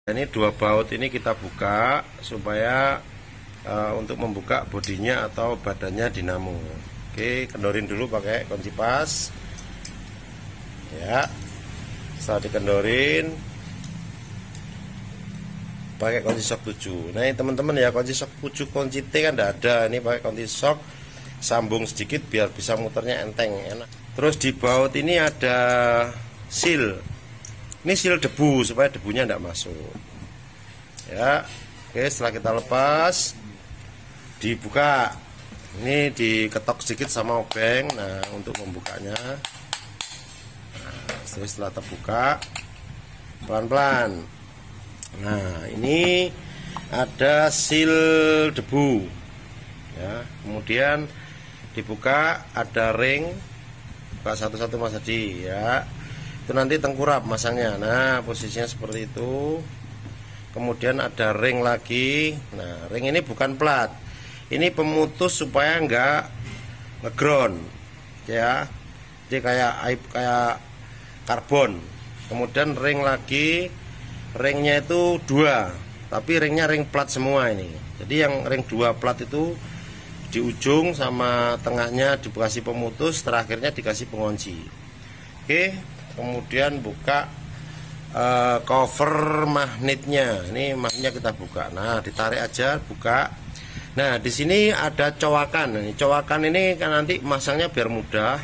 Ini dua baut ini kita buka supaya untuk membuka bodinya atau badannya dinamo. Oke, kendorin dulu pakai kunci pas. Ya, setelah dikendorin pakai kunci sok 7. Nah, ini teman-teman ya, kunci sok 7 kunci T kan tidak ada. Ini pakai kunci sok, sambung sedikit biar bisa muternya enteng, enak. Terus di baut ini ada seal. Ini seal debu supaya debunya tidak masuk. Ya, oke, setelah kita lepas, dibuka. Ini diketok sedikit sama obeng. Nah, untuk membukanya. Nah, setelah terbuka, pelan-pelan. Nah, ini ada seal debu. Ya, kemudian dibuka, ada ring. Buka satu-satu Mas Hadi ya. Itu nanti tengkurap masangnya. Nah, posisinya seperti itu. Kemudian ada ring lagi. Nah, ring ini bukan plat, ini pemutus supaya enggak ngeground ya, jadi kayak karbon. Kemudian ring lagi, ringnya itu 2, tapi ringnya ring plat semua ini. Jadi yang ring 2 plat itu di ujung sama tengahnya dikasih pemutus, terakhirnya dikasih pengunci. Oke, kemudian buka cover magnetnya. Ini magnetnya kita buka. Nah, ditarik aja, buka. Nah, di sini ada cowakan. Ini cowakan ini kan nanti masangnya biar mudah.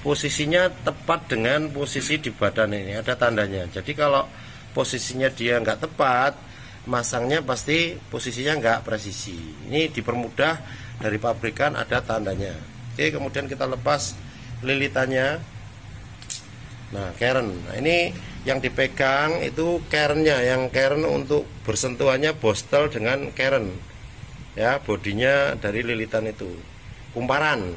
Posisinya tepat dengan posisi di badan ini, ada tandanya. Jadi kalau posisinya dia nggak tepat, masangnya pasti posisinya nggak presisi. Ini dipermudah, dari pabrikan ada tandanya. Oke, kemudian kita lepas lilitannya. Nah, keren. Nah, ini yang dipegang itu kerennya, yang keren untuk bersentuhannya bostel dengan keren. Ya, bodinya dari lilitan itu. Kumparan.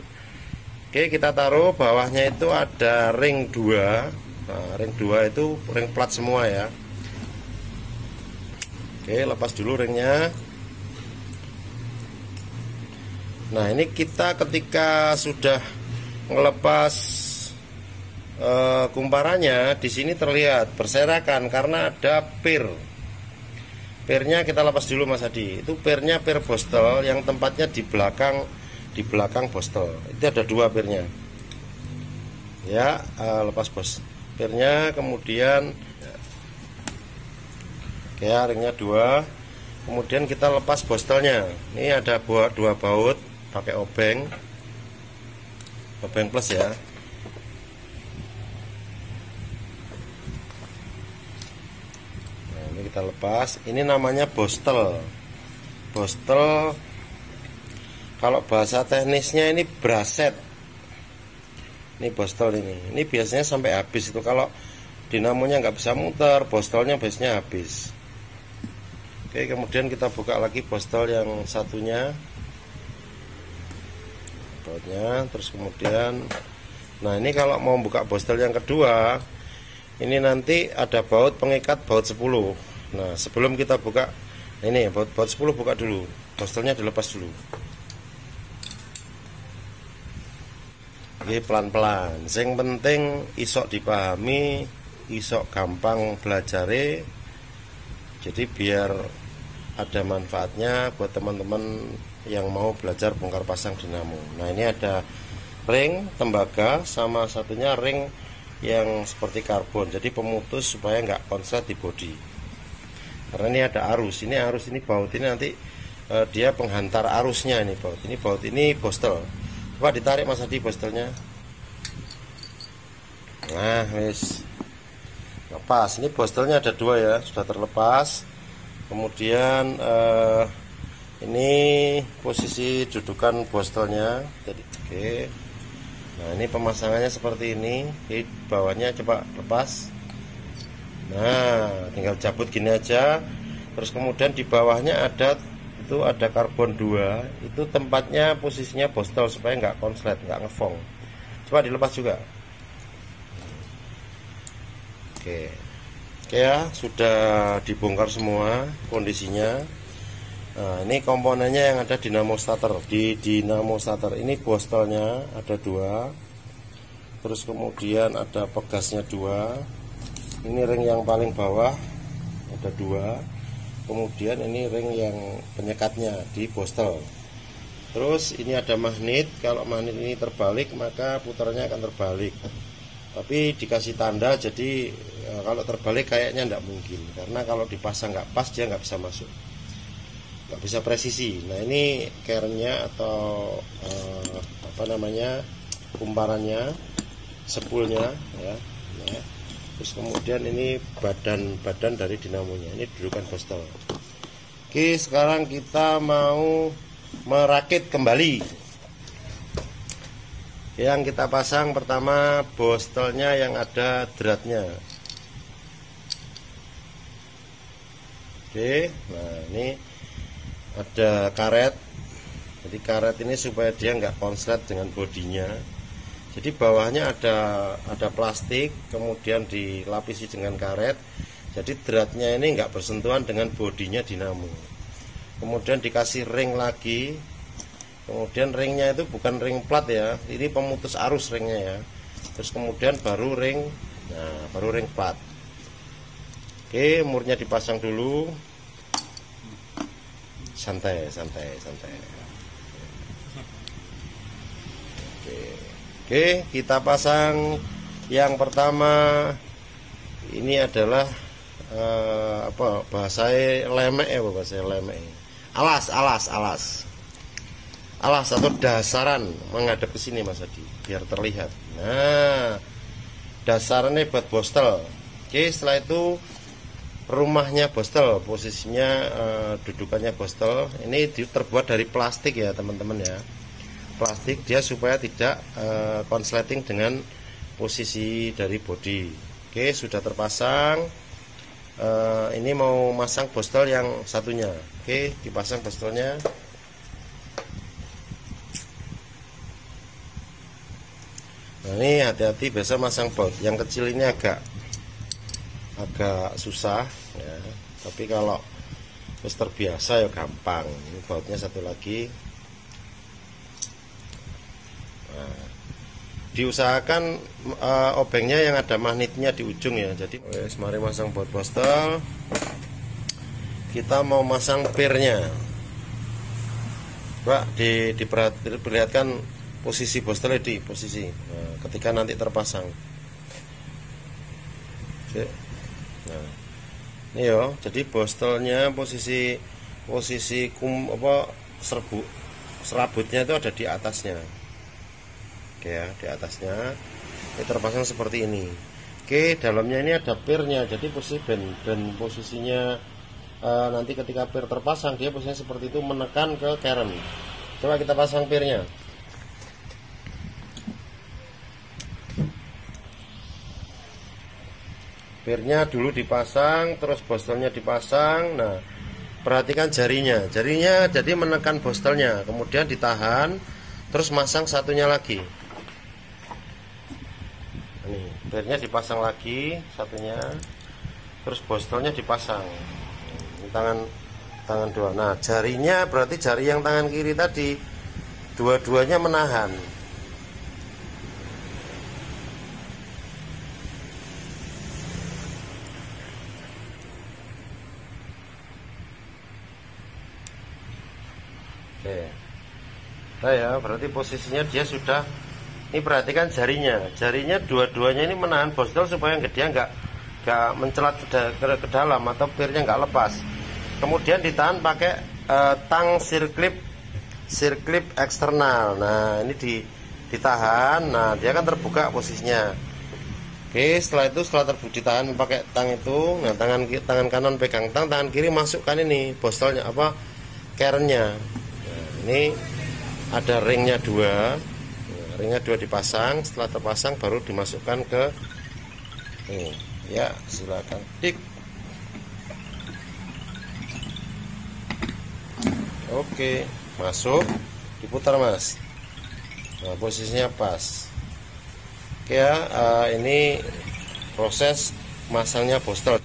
Oke, kita taruh bawahnya itu ada ring 2. Nah, ring 2 itu ring plat semua ya. Oke, lepas dulu ringnya. Nah, ini kita ketika sudah ngelepas kumparannya, di sini terlihat berserakan karena ada pir. Pirnya kita lepas dulu Mas Hadi. Itu pirnya pir bostel yang tempatnya di belakang bostel. Itu ada 2 pirnya. Ya, lepas bos pirnya, kemudian ya, ringnya 2. Kemudian kita lepas bostelnya. Ini ada 2 baut pakai obeng plus ya. Kita lepas. Ini namanya bostel. Bostel kalau bahasa teknisnya ini braset. Ini bostel ini. Ini biasanya sampai habis itu. Kalau dinamonya nggak bisa muter, bostelnya biasanya habis. Oke, kemudian kita buka lagi bostel yang satunya. Bautnya, terus kemudian nah, ini kalau mau buka bostel yang kedua, ini nanti ada baut pengikat baut 10. Nah, sebelum kita buka ini baut 10, buka dulu, bostelnya dilepas dulu. Oke, pelan-pelan. Yang penting isok dipahami, isok gampang belajare. Jadi biar ada manfaatnya buat teman-teman yang mau belajar bongkar pasang dinamo. Nah, ini ada ring tembaga sama satunya ring yang seperti karbon. Jadi pemutus supaya nggak konslet di bodi. Karena ini ada arus. Ini arus, ini baut ini nanti dia penghantar arusnya. Ini baut ini bostel. Coba ditarik Mas Hadi bostelnya. Nah, wis lepas. Ini bostelnya ada 2 ya, sudah terlepas. Kemudian ini posisi dudukan bostelnya. Jadi oke. Nah, ini pemasangannya seperti ini. Di bawahnya coba lepas. Nah, tinggal cabut gini aja. Terus kemudian di bawahnya ada karbon 2. Itu tempatnya posisinya bostel supaya nggak konslet, nggak ngefong. Coba dilepas juga. Oke ya, sudah dibongkar semua kondisinya. Nah, ini komponennya yang ada dinamo starter. Di dinamo starter ini bostelnya ada 2. Terus kemudian ada pegasnya 2. Ini ring yang paling bawah. ada 2. Kemudian ini ring yang penyekatnya di bostel. Terus ini ada magnet, kalau magnet ini terbalik maka putarnya akan terbalik. Tapi dikasih tanda, jadi kalau terbalik kayaknya tidak mungkin, karena kalau dipasang nggak pas dia nggak bisa masuk, nggak bisa presisi. Nah ini kerennya atau apa namanya, kumparannya, spoolnya ya. Terus kemudian ini badan dari dinamonya, ini dudukan bostel. Oke, sekarang kita mau merakit kembali. Yang kita pasang pertama bostelnya yang ada dratnya. Oke, nah ini ada karet. Jadi karet ini supaya dia nggak konslet dengan bodinya. Jadi bawahnya ada plastik, kemudian dilapisi dengan karet. Jadi dratnya ini nggak bersentuhan dengan bodinya dinamo. Kemudian dikasih ring lagi. Kemudian ringnya itu bukan ring plat ya, ini pemutus arus ringnya ya. Terus kemudian baru ring, nah baru ring plat. Oke, murnya dipasang dulu. Santai. Oke, kita pasang yang pertama. Ini adalah apa bahasanya, lemek ya, bahasanya lemek. Alas atau dasaran menghadap ke sini Mas Adi biar terlihat. Nah, dasarannya buat bostel. Oke, setelah itu rumahnya bostel, posisinya dudukannya bostel. Ini terbuat dari plastik ya teman-teman ya. Plastik dia supaya tidak konsleting dengan posisi dari bodi. Oke, sudah terpasang. Ini mau masang bostel yang satunya. Oke, dipasang bostelnya. Nah ini hati-hati, biasa masang baut yang kecil ini agak susah ya. Tapi kalau terus terbiasa ya gampang. Ini bautnya satu lagi. Nah, diusahakan obengnya yang ada magnetnya di ujung ya. Jadi mari masang baut bostel. Kita mau masang pirnya. Pak, diperlihatkan posisi bostelnya di posisi. Nah, ketika nanti terpasang. Oke. Nah, ini yo, jadi bostelnya posisi serabutnya itu ada di atasnya. Oke ya, di atasnya. Ini terpasang seperti ini. Oke, dalamnya ini ada pirnya. Jadi posisi dan posisinya nanti ketika pir terpasang dia posisinya seperti itu, menekan ke keren. Coba kita pasang pirnya. Pirnya dulu dipasang, terus bostelnya dipasang. Nah, perhatikan jarinya jadi menekan bostelnya, kemudian ditahan, terus masang satunya lagi. Nih, pirnya dipasang lagi satunya, terus bostelnya dipasang. Ini tangan dua. Nah, jarinya berarti jari yang tangan kiri tadi dua-duanya menahan. Oke. Nah ya, berarti posisinya dia sudah. Ini perhatikan jarinya dua-duanya ini menahan bostel supaya dia nggak mencelat ke dalam atau pirnya nggak lepas. Kemudian ditahan pakai tang sirklip eksternal. Nah ini ditahan. Nah dia kan terbuka posisinya. Oke, setelah itu ditahan pakai tang itu. Nah tangan kanan pegang tang, tangan kiri masukkan ini bostelnya apa kerennya. Ini ada ringnya 2. Ringnya 2 dipasang. Setelah terpasang baru dimasukkan ke ini. Ya, silakan. Dik. Oke, masuk. Diputar, Mas. Nah, posisinya pas. Oke ya, ini proses masangnya bostel.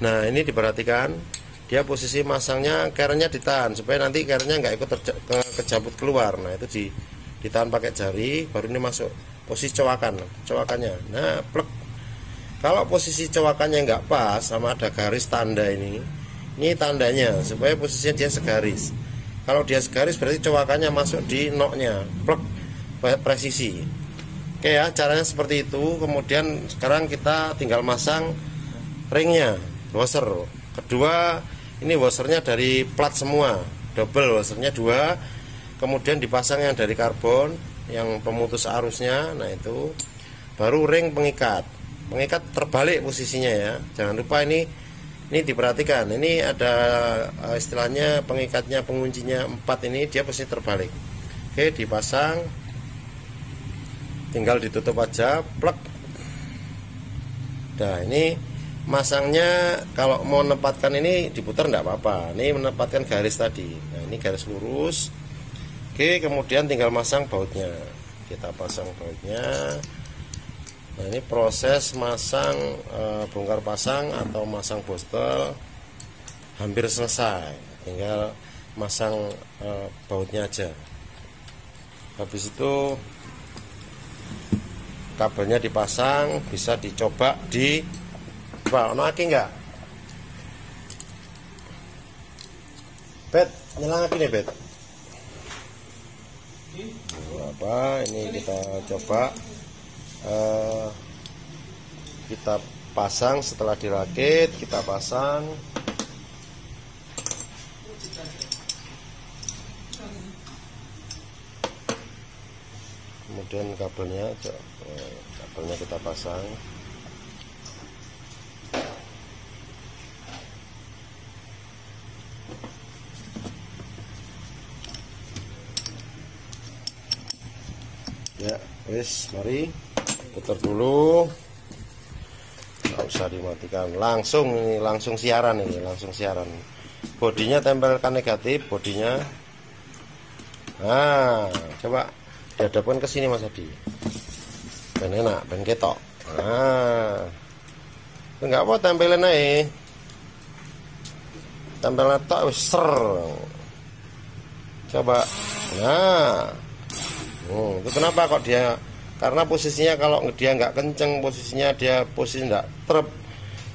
Nah, ini diperhatikan. Dia posisi masangnya kerennya ditahan supaya nanti kerennya nggak ikut kejabut keluar. Nah itu ditahan pakai jari, baru ini masuk posisi cowakannya. Nah plek, Kalau posisi cowakannya nggak pas sama ada garis tanda ini tandanya supaya posisinya dia segaris. Kalau dia segaris berarti cowakannya masuk di noknya, plek, presisi. Oke ya, caranya seperti itu. Kemudian sekarang kita tinggal masang ringnya, washer. Kedua, ini washernya dari plat semua, double washernya 2. Kemudian dipasang yang dari karbon, yang pemutus arusnya. Nah itu baru ring pengikat. Pengikat terbalik posisinya ya. Jangan lupa ini diperhatikan. Ini ada istilahnya pengikatnya, penguncinya 4 ini dia pasti terbalik. Oke, dipasang. Tinggal ditutup aja, plek. Nah, ini masangnya kalau mau menempatkan ini diputar enggak apa-apa. Ini menempatkan garis tadi. Nah, ini garis lurus. Oke, kemudian tinggal masang bautnya. Kita pasang bautnya. Nah, ini proses masang bongkar pasang atau masang bostel hampir selesai. Tinggal masang bautnya aja. Habis itu kabelnya dipasang, bisa dicoba di ono aki enggak? Bet, nyelang aki nih, Bet. Apa? Ini kita coba. Kita pasang setelah dirakit, kita pasang. Kemudian kabelnya kita pasang. Ya, wis, mari putar dulu. Nggak usah dimatikan, langsung siaran ini, langsung siaran. Bodinya tempelkan negatif, bodinya. Nah, coba dihadapkan ke sini Mas Adi. Ben enak, ben ketok. Nah, enggak apa tempelin aja. Tempelin tok wis ser. Coba. Nah. Itu kenapa kok dia? Karena posisinya kalau dia nggak kenceng, posisinya dia posisi nggak trep,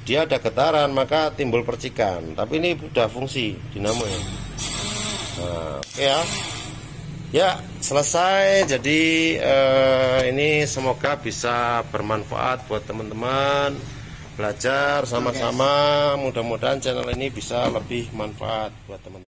dia ada getaran, maka timbul percikan. Tapi ini udah fungsi dinamo ya. Nah, oke ya. Ya, selesai. Jadi ini semoga bisa bermanfaat buat teman-teman belajar sama-sama. Mudah-mudahan channel ini bisa lebih manfaat buat teman-teman.